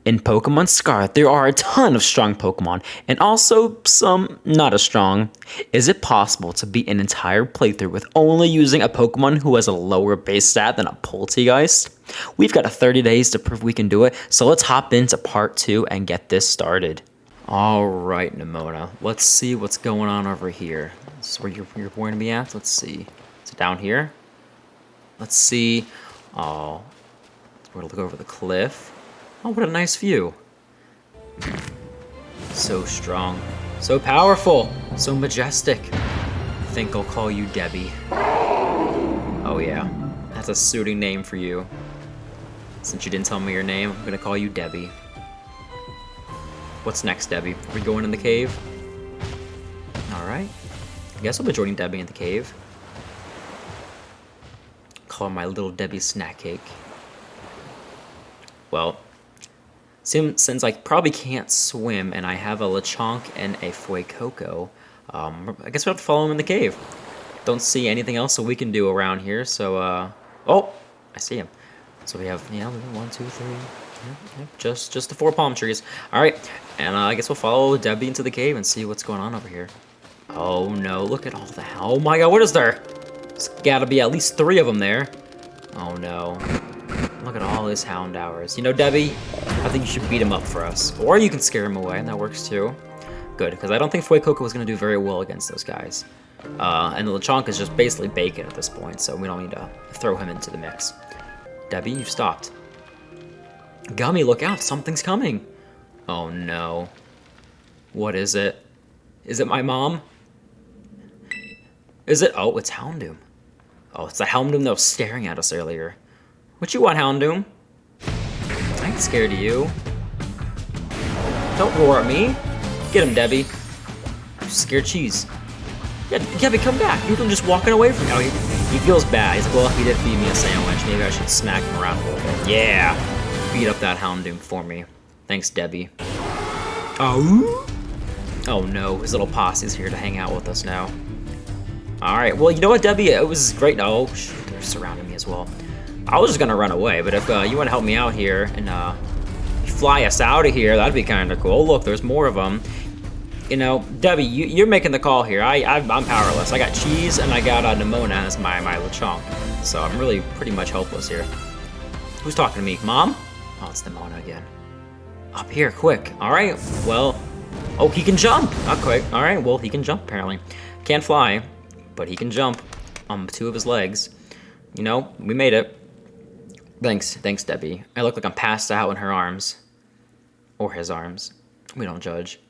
In Pokemon Scarlet, there are a ton of strong Pokemon, and also some not as strong. Is it possible to beat an entire playthrough with only using a Pokemon who has a lower base stat than a Poltegeist? We've got 30 days to prove we can do it, so let's hop into part 2 and get this started. Alright, Nimona, let's see what's going on over here. This is where you're going to be at? Let's see. Is it down here? Let's see. Oh, we're going to look over the cliff. Oh, what a nice view. So strong, so powerful, so majestic. I think I'll call you Debbie. Oh yeah, that's a suiting name for you. Since you didn't tell me your name, I'm gonna call you Debbie. What's next, Debbie? Are we going in the cave? Alright. I guess I'll be joining Debbie in the cave. Call her my little Debbie snack cake. Well, since I probably can't swim and I have a Lechonk and a Fuecoco, I guess we'll have to follow him in the cave. Don't see anything else that we can do around here, so, oh, I see him. So we have, 1, 2, 3, just the 4 palm trees. All right, and I guess we'll follow Debbie into the cave and see what's going on over here. Oh no, look at all the, oh my god, what is there? There's gotta be at least 3 of them there. Oh no. Look at all his Houndours. You know, Debbie, I think you should beat him up for us. Or you can scare him away, and that works too. Good, because I don't think Fuecoco was going to do very well against those guys. And the Lechonk is just basically bacon at this point, so we don't need to throw him into the mix. Debbie, you've stopped. Gummy, look out, something's coming. Oh no. What is it? Is it my mom? Is it? Oh, it's Houndoom. Oh, it's the Houndoom that was staring at us earlier. What you want, Houndoom? I ain't scared of you. Don't roar at me. Get him, Debbie. You scared cheese. Yeah, Debbie, come back. You've been just walking away from me. Oh, he feels bad. He's like, well, he did feed me a sandwich. Maybe I should smack him around a little bit. Yeah. Beat up that Houndoom for me. Thanks, Debbie. Oh. Oh no, his little posse's here to hang out with us now. Alright, well, you know what, Debbie? It was great. Oh, shoot, they're surrounding me as well. I was just gonna run away, but if you want to help me out here and fly us out of here, that'd be kind of cool. Look, there's more of them. You know, Debbie, you're making the call here. I'm powerless. I got Cheese and I got Nimona as my Lechonk, so I'm really pretty much helpless here. Who's talking to me? Mom? Oh, it's Nimona again. Up here, quick. All right. Well, oh, he can jump. Not quick. All right. Well, he can jump apparently. Can't fly, but he can jump on 2 of his legs. You know, we made it. Thanks, Debbie. I look like I'm passed out in her arms. Or his arms. We don't judge.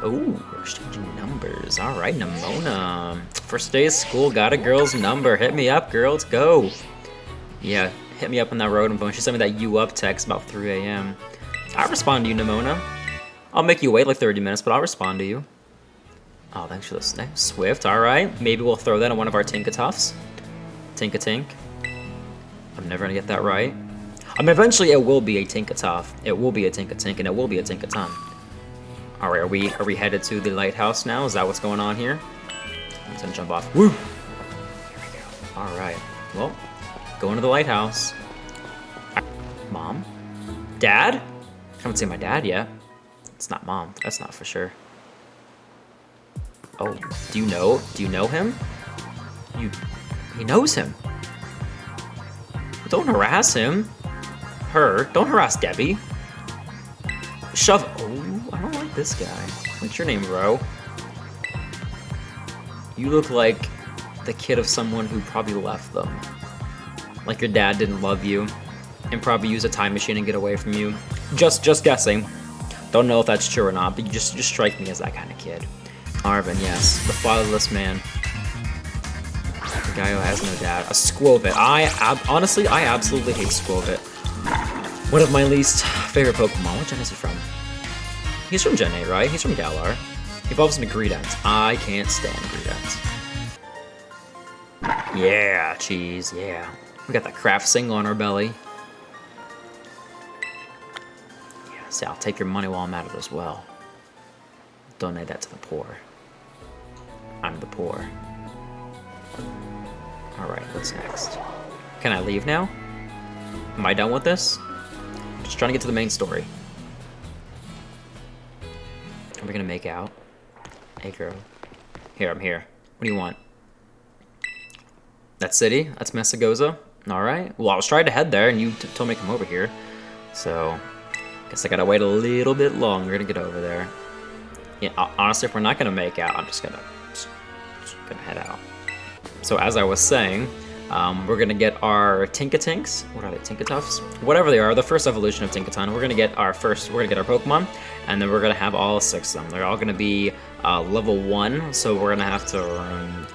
Oh, we're exchanging numbers. Alright, Nimona. First day of school, got a girl's number. Hit me up, girl, let's go. Yeah, hit me up on that road phone. She sent me that you up text about 3 a.m. I'll respond to you, Nimona. I'll make you wait like 30 minutes, but I'll respond to you. Oh, thanks for this name. Swift, alright. Maybe we'll throw that on one of our Tinkatuffs. Tinkatink. I'm never gonna get that right. I mean, eventually it will be a Tinkatuff. It will be a Tinkatink, and it will be a Tinkaton. All right, are we headed to the lighthouse now? Is that what's going on here? I'm just gonna jump off. Woo! Here we go. All right. Well, going to the lighthouse. Mom? Dad? I haven't seen my dad yet. It's not Mom. That's not for sure. Oh, do you know him? He knows him. Don't harass him. Don't harass Debbie. Shove. Oh, I don't like this guy. What's your name, bro? You look like the kid of someone who probably left them. Like your dad didn't love you and probably use a time machine and get away from you. Just guessing. Don't know if that's true or not, but you just strike me as that kind of kid. Arvin, yes, the fatherless man. The guy who has no dad. A Squovit. Honestly, I absolutely hate Squovit. One of my least favorite Pokemon. What gen is he from? He's from Gen 8, right? He's from Galar. He evolves into Greedent. I can't stand Greedent. Yeah, cheese, yeah. We got that craft single on our belly. Yeah, see, I'll take your money while I'm at it as well. Donate that to the poor. I'm the poor. Alright, what's next? Can I leave now? Am I done with this? Just trying to get to the main story. Are we gonna make out? Hey girl. Here, I'm here. What do you want? That city? That's Mesagoza? Alright. Well, I was trying to head there and you told me to come over here. So, guess I gotta wait a little bit longer to get over there. Yeah, honestly, if we're not gonna make out, I'm just gonna head out. So as I was saying, we're gonna get our Tinkatinks. What are they? Tinkatuffs? Whatever they are, the first evolution of Tinkaton. We're gonna get our Pokemon, and then we're gonna have all 6 of them. They're all gonna be level 1, so we're gonna have to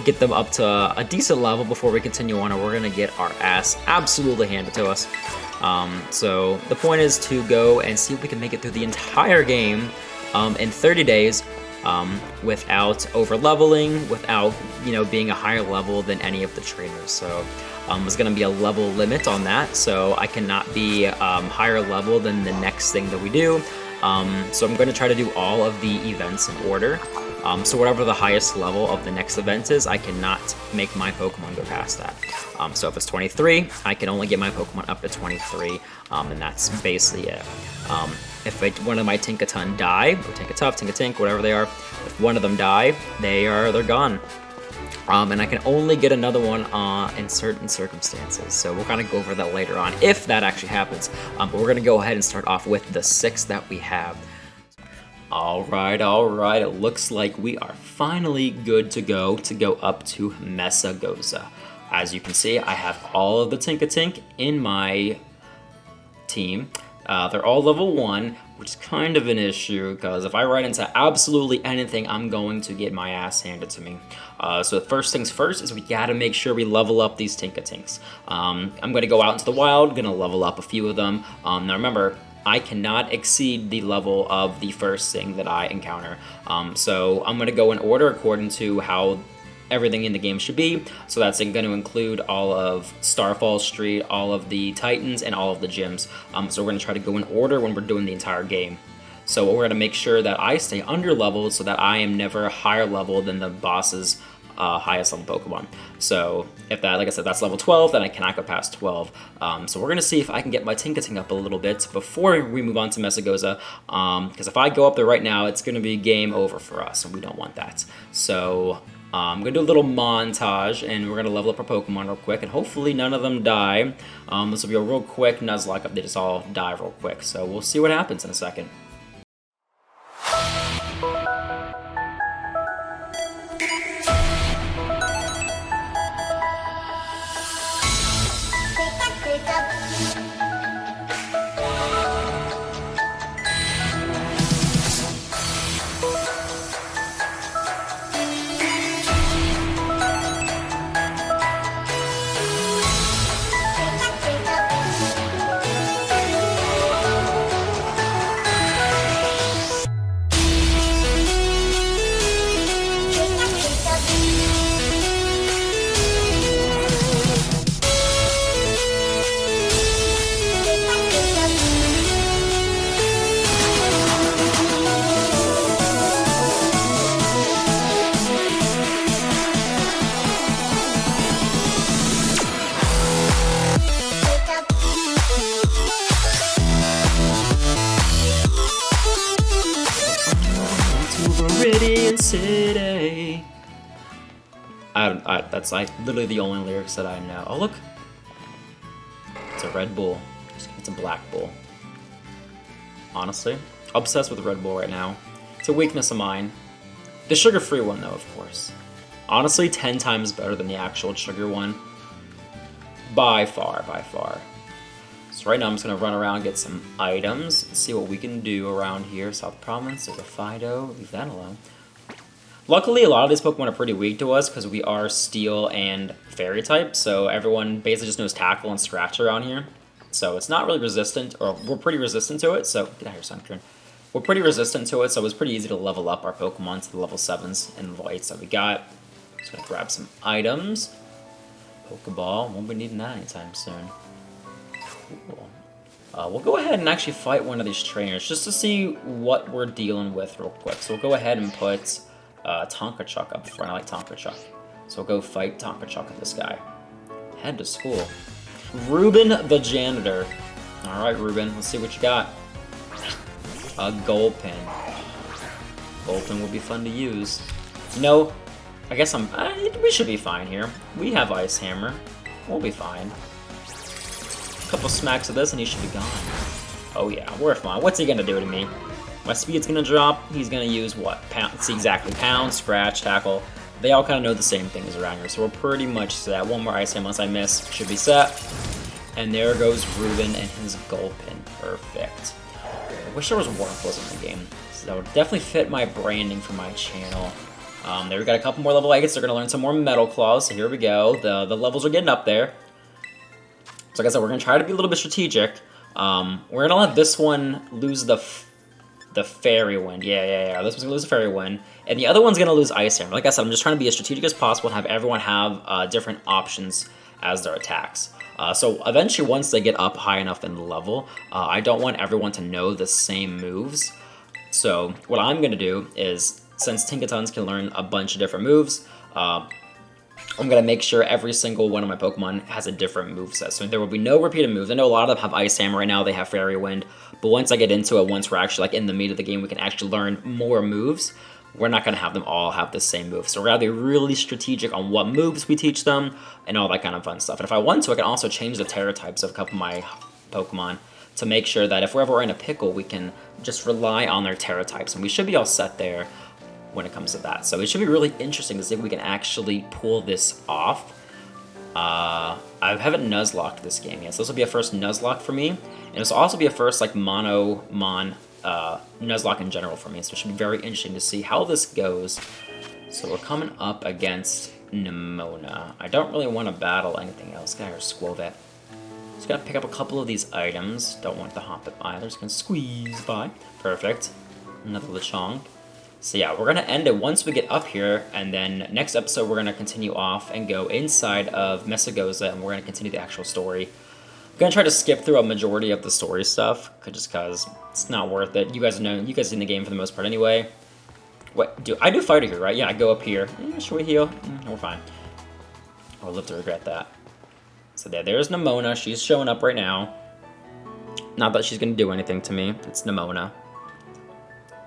get them up to a decent level before we continue on, or we're gonna get our ass absolutely handed to us. So the point is to go and see if we can make it through the entire game in 30 days. Without over leveling, without being a higher level than any of the trainers. So there's going to be a level limit on that, so I cannot be higher level than the next thing that we do. So I'm going to try to do all of the events in order. So whatever the highest level of the next event is, I cannot make my Pokemon go past that. So if it's 23, I can only get my Pokemon up to 23, and that's basically it. If one of my Tinkaton die, or Tinkatuff, Tinkatink, whatever they are, if one of them die, they're gone. And I can only get another one in certain circumstances. So we'll kind of go over that later on, if that actually happens. But we're going to go ahead and start off with the 6 that we have. Alright, it looks like we are finally good to go up to Mesagoza. As you can see, I have all of the Tinkatink in my team. They're all level 1, which is kind of an issue, because if I run into absolutely anything, I'm going to get my ass handed to me. So first things first is we gotta make sure we level up these Tinkatinks. I'm gonna go out into the wild, gonna level up a few of them. Now remember, I cannot exceed the level of the first thing that I encounter. So I'm gonna go in order according to how everything in the game should be. So that's going to include all of Starfall Street, all of the Titans, and all of the gyms. So we're going to try to go in order when we're doing the entire game. So we're going to make sure that I stay under leveled so that I am never higher level than the boss's highest level Pokemon. So if that, like I said, that's level 12, then I cannot go past 12. So we're going to see if I can get my Tinkaton up a little bit before we move on to Mesagoza. Because if I go up there right now, it's going to be game over for us, and we don't want that. So I'm going to do a little montage, and we're going to level up our Pokemon real quick, and hopefully none of them die. This will be a real quick Nuzlocke up. They just all die real quick, so we'll see what happens in a second. City. That's like literally the only lyrics that I know. Oh look, it's a Red Bull. It's a Black Bull. Honestly, obsessed with Red Bull right now. It's a weakness of mine. The sugar-free one though, of course. Honestly, 10 times better than the actual sugar one. By far, by far. So right now I'm just gonna run around, get some items, and see what we can do around here. South Province, there's a Fido, leave that alone. Luckily, a lot of these Pokemon are pretty weak to us because we are Steel and Fairy type, so everyone basically just knows Tackle and Scratch around here. So it's not really resistant, or we're pretty resistant to it, so get out of here, Sunkern. We're pretty resistant to it, so it was pretty easy to level up our Pokemon to the level 7s and level 8s that we got. Just gonna grab some items. Pokeball, won't be needing that anytime soon. Cool. We'll go ahead and actually fight one of these trainers just to see what we're dealing with real quick. So we'll go ahead and put Tonkachuk up front. I like Tonkachuk. So we'll go fight Tonkachuk with this guy. Head to school. Ruben the janitor. Alright, Ruben, let's see what you got. A Gulpin. Gulpin would be fun to use. You know, I guess we should be fine here. We have Ice Hammer. We'll be fine. A couple smacks of this and he should be gone. Oh yeah, we're fine. What's he gonna do to me? My speed's gonna drop. He's gonna use what? Pound. See exactly. Pound, scratch, tackle. They all kind of know the same things around here, so we're pretty much set. One more Ice Hammer unless I miss. Should be set. And there goes Ruben and his Gulpin. Perfect. I wish there was Warples in the game. So that would definitely fit my branding for my channel. There we got a couple more level 8s. They're going to learn some more Metal Claws, so here we go. The levels are getting up there. So like I said, we're going to try to be a little bit strategic. We're going to let this one lose the Fairy Wind. Yeah. This one's going to lose the Fairy Wind. And the other one's going to lose Ice Hammer. Like I said, I'm just trying to be as strategic as possible and have everyone have different options as their attacks. So eventually, once they get up high enough in the level, I don't want everyone to know the same moves. So what I'm going to do is, since Tinkatons can learn a bunch of different moves, I'm going to make sure every single one of my Pokemon has a different moveset. So there will be no repeated moves. I know a lot of them have Ice Hammer right now, they have Fairy Wind, but once I get into it, once we're actually like in the meat of the game, we can actually learn more moves. We're not going to have them all have the same moves. So we're going to be really strategic on what moves we teach them and all that kind of fun stuff. And if I want to, I can also change the Terra types of a couple of my Pokemon to make sure that if we're ever in a pickle, we can just rely on their Terra types. And we should be all set there when it comes to that. So it should be really interesting to see if we can actually pull this off. I haven't Nuzlocked this game yet, so this will be a first Nuzlocke for me. And this will also be a first like Mon Nuzlocke in general for me, so it should be very interesting to see how this goes. So we're coming up against Nemona. I don't really want to battle anything else. Got our Squovet. Just gotta pick up a couple of these items. Don't want to hop it either. Just gonna squeeze by. Perfect. Another Lechonk. So yeah, we're gonna end it once we get up here, and then next episode we're gonna continue off and go inside of Mesagoza, and we're gonna continue the actual story. I'm gonna try to skip through a majority of the story stuff, just cause it's not worth it. You guys know, you guys in the game for the most part anyway. What do I do? Fighter here, right? Yeah, I go up here. Should we heal? We're fine. I'll live to regret that. So there's Nemona. She's showing up right now. Not that she's gonna do anything to me. It's Nemona.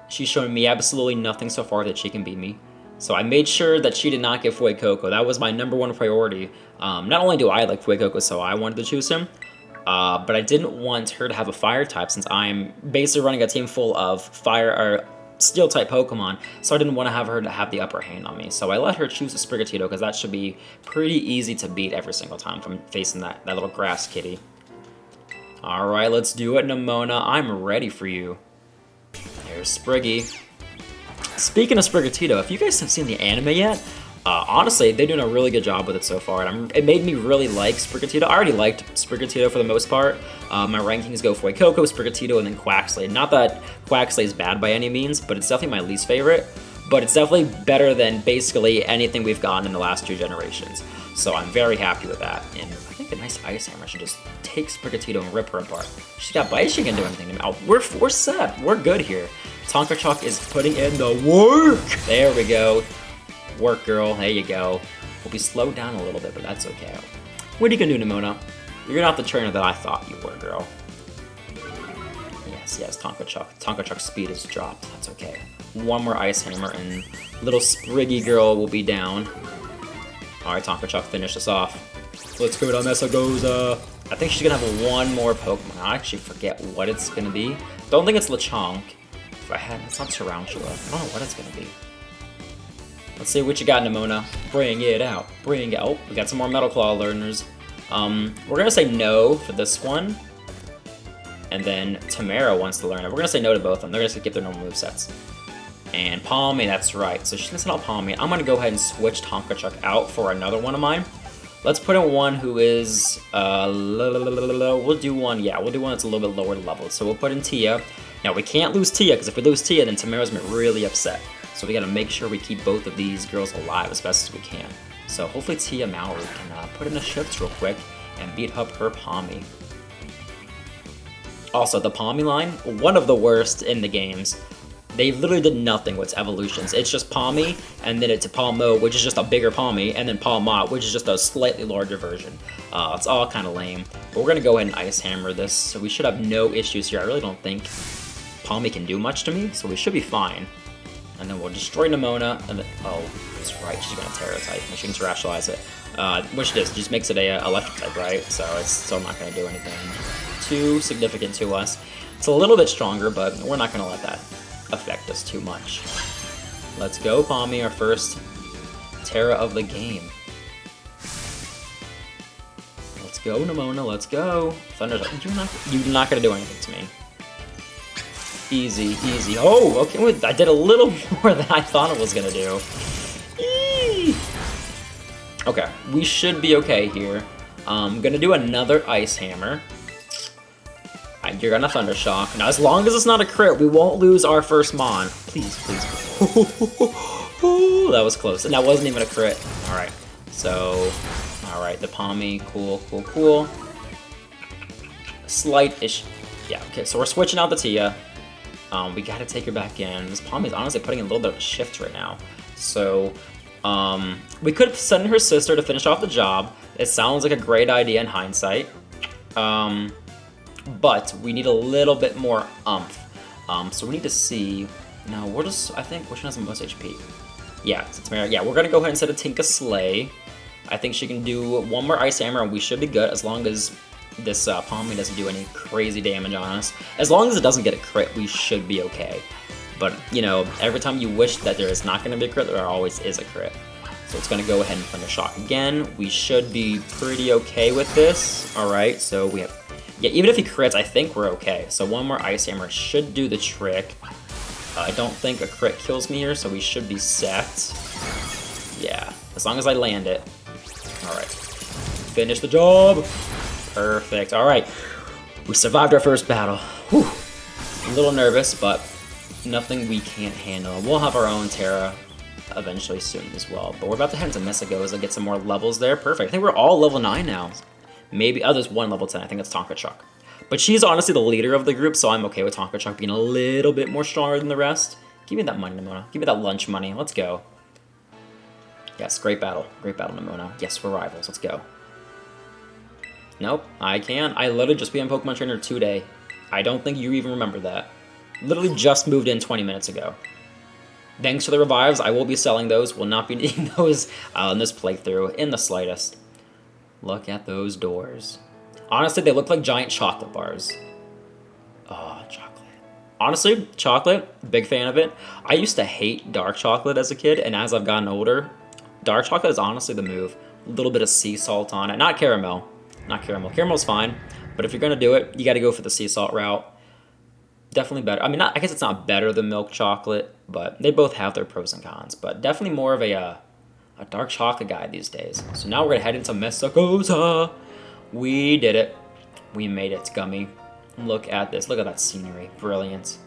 She's showing me absolutely nothing so far that she can beat me. So I made sure that she did not get Fuecoco. That was my #1 priority. Not only do I like Fuecoco, so I wanted to choose him, but I didn't want her to have a fire type since I'm basically running a team full of fire or steel type Pokemon, so I didn't want to have her to have the upper hand on me. So I let her choose a Sprigatito because that should be pretty easy to beat every single time from facing that little grass kitty. Alright, let's do it, Nemona. I'm ready for you. There's Spriggy. Speaking of Sprigatito, if you guys have seen the anime yet, honestly, they're doing a really good job with it so far, and it made me really like Sprigatito. I already liked Sprigatito for the most part. My rankings go for Fuecoco, Sprigatito, and then Quaxley. Not that Quaxley is bad by any means, but it's definitely my least favorite. But it's definitely better than basically anything we've gotten in the last 2 generations. So I'm very happy with that. And I think a nice Ice Hammer should just take Sprigatito and rip her apart. She's got Bite, she can do anything to me. Oh, we're set. We're good here. Tonkachuk is putting in the work. There we go. Work, girl. There you go. We'll be slowed down a little bit, but that's okay. What are you gonna do, Nemona? You're not the trainer that I thought you were, girl. Yes, Tonkachuk. Tonkachuk's speed is dropped. That's okay. One more Ice Hammer, and little Spriggy girl will be down. Alright, Tonkachuk, finish us off. Let's go to Mesagoza. I think she's gonna have one more Pokemon. I actually forget what it's gonna be. Don't think it's Lechonk. If I had, it's not Tarantula. I don't know what it's gonna be. Let's see what you got, Nemona. Bring it out. Bring it out. Oh, we got some more Metal Claw learners. We're gonna say no for this one. And then Tamara wants to learn it. We're gonna say no to both of them. They're gonna get their normal movesets. And Pawmi, that's right. So she's gonna send out Pawmi. I'm gonna go ahead and switch Tonkachuk out for another one of mine. Let's put in one who is, we'll do one, yeah, we'll do one that's a little bit lower level. So we'll put in Tia. Now we can't lose Tia, because if we lose Tia, then Tamara's gonna be really upset. So we gotta make sure we keep both of these girls alive as best as we can. So hopefully Tia Maori can put in a shifts real quick and beat up her Pawmi. Also, the Pawmi line, one of the worst in the games. They literally did nothing with evolutions. It's just Pawmi, and then it's a Pawmo, which is just a bigger Pawmi, and then Pawmot, which is just a slightly larger version. It's all kind of lame. But we're gonna go ahead and Ice Hammer this, so we should have no issues here. I really don't think Pawmi can do much to me, so we should be fine. And then we'll destroy Nemona, and then, oh, that's right, she's gonna Terra type, and she can terrestrialize it. Which it is, just makes it a electric type, right? So it's still not gonna do anything too significant to us. It's a little bit stronger, but we're not gonna let that affect us too much. Let's go, Pawmi, our first Terra of the game. Let's go, Nemona, let's go. Thunder, you're not gonna do anything to me. Easy, easy. Oh, okay, wait, I did a little more than I thought it was gonna do. Eee. Okay, we should be okay here. I'm gonna do another Ice Hammer. You're gonna Thunder Shock. Now, as long as it's not a crit, we won't lose our first Mon. Please, please. That was close. That wasn't even a crit. Alright, so... Alright, the Pawmi. Cool, cool, cool. Slight-ish... Yeah, okay, so we're switching out the Tia. We gotta take her back in. This Pawmi is honestly putting in a little bit of a shift right now. So, we could send her sister to finish off the job. It sounds like a great idea in hindsight. But we need a little bit more umph. So we need to see. Now, we're just. I think which one has the most HP? Yeah, it's Mary. Yeah, we're gonna go ahead and set a Tinka Slay. I think she can do one more Ice Hammer, and we should be good as long as this Pawmi doesn't do any crazy damage on us. As long as it doesn't get a crit, we should be okay. But you know, every time you wish that there is not gonna be a crit, there always is a crit. So it's gonna go ahead and Thunder Shock again. We should be pretty okay with this. All right, so we have. Yeah, even if he crits, I think we're okay. So one more Ice Hammer should do the trick. I don't think a crit kills me here, so we should be set. Yeah, as long as I land it. All right, finish the job. Perfect, all right. We survived our first battle. Whew. A little nervous, but nothing we can't handle. We'll have our own Terra eventually soon as well. But we're about to head into Mesagoza, get some more levels there. Perfect, I think we're all level 9 now. Maybe, oh, there's one level 10, I think it's Tinkaton. But she's honestly the leader of the group, so I'm okay with Tinkaton being a little bit more stronger than the rest. Give me that money, Nemona. Give me that lunch money. Let's go. Yes, great battle. Great battle, Nemona. Yes, we're rivals. Let's go. Nope, I can't. I literally just became Pokemon Trainer today. I don't think you even remember that. Literally just moved in 20 minutes ago. Thanks to the revives, I will be selling those. Will not be needing those in this playthrough in the slightest. Look at those doors. Honestly, they look like giant chocolate bars. Oh, chocolate. Honestly, chocolate, big fan of it. I used to hate dark chocolate as a kid, and as I've gotten older, dark chocolate is honestly the move. A little bit of sea salt on it. Not caramel. Not caramel. Caramel's fine, but if you're gonna do it, you gotta go for the sea salt route. Definitely better. I mean, I guess it's not better than milk chocolate, but they both have their pros and cons. But definitely more of a dark chocolate guy these days. So now we're gonna head into Mesagoza. We did it. We made it, Gummy. Look at this. Look at that scenery. Brilliant.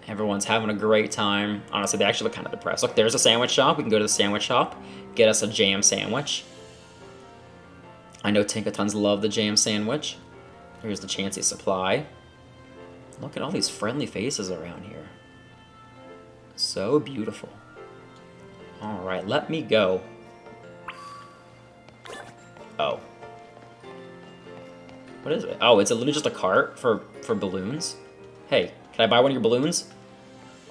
Everyone's having a great time. Honestly, they actually look kind of depressed. Look, there's a sandwich shop. We can go to the sandwich shop, get us a jam sandwich. I know Tinkatons love the jam sandwich. Here's the Chansey supply. Look at all these friendly faces around here. So beautiful. All right, let me go. Oh. What is it? Oh, it's literally just a cart for balloons. Hey, can I buy one of your balloons?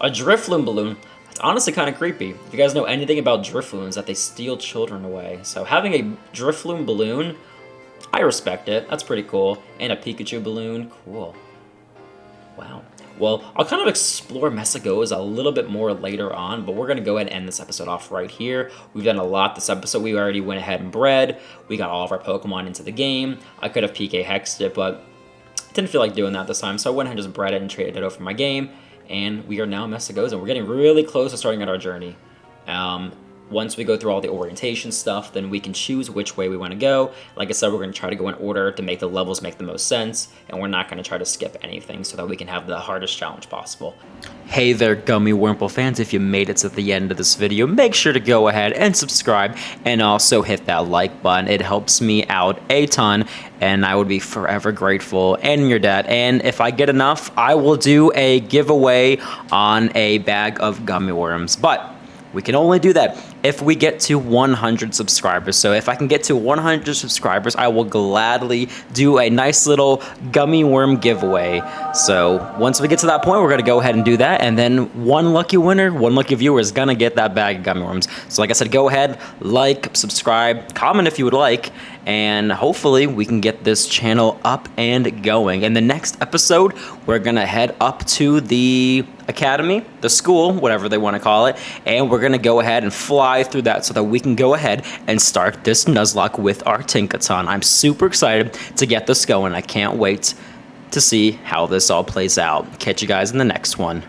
A Drifloon balloon. That's honestly kind of creepy. If you guys know anything about Drifloons, that they steal children away. So having a Drifloon balloon, I respect it. That's pretty cool. And a Pikachu balloon. Cool. Wow. Well, I'll kind of explore Mesagoza a little bit more later on, but we're going to go ahead and end this episode off right here. We've done a lot this episode. We already went ahead and bred. We got all of our Pokemon into the game. I could have PK Hexed it, but didn't feel like doing that this time, so I went ahead and just bred it and traded it over for my game, and we are now Mesagoza. We're getting really close to starting out our journey. Once we go through all the orientation stuff, then we can choose which way we want to go. Like I said, we're going to try to go in order to make the levels make the most sense, and we're not going to try to skip anything so that we can have the hardest challenge possible. Hey there, Gummy Wurmple fans. If you made it to the end of this video, make sure to go ahead and subscribe and also hit that like button. It helps me out a ton, and I would be forever grateful, and your dad. And if I get enough, I will do a giveaway on a bag of gummy worms. But we can only do that if we get to 100 subscribers. So if I can get to 100 subscribers, I will gladly do a nice little gummy worm giveaway. So once we get to that point, we're gonna go ahead and do that. And then one lucky winner, one lucky viewer is gonna get that bag of gummy worms. So like I said, go ahead, like, subscribe, comment if you would like, and hopefully we can get this channel up and going. In the next episode, we're gonna head up to the academy, the school, whatever they want to call it, and we're gonna go ahead and fly through that so that we can go ahead and start this Nuzlocke with our Tinkaton. I'm super excited to get this going. I can't wait to see how this all plays out. Catch you guys in the next one.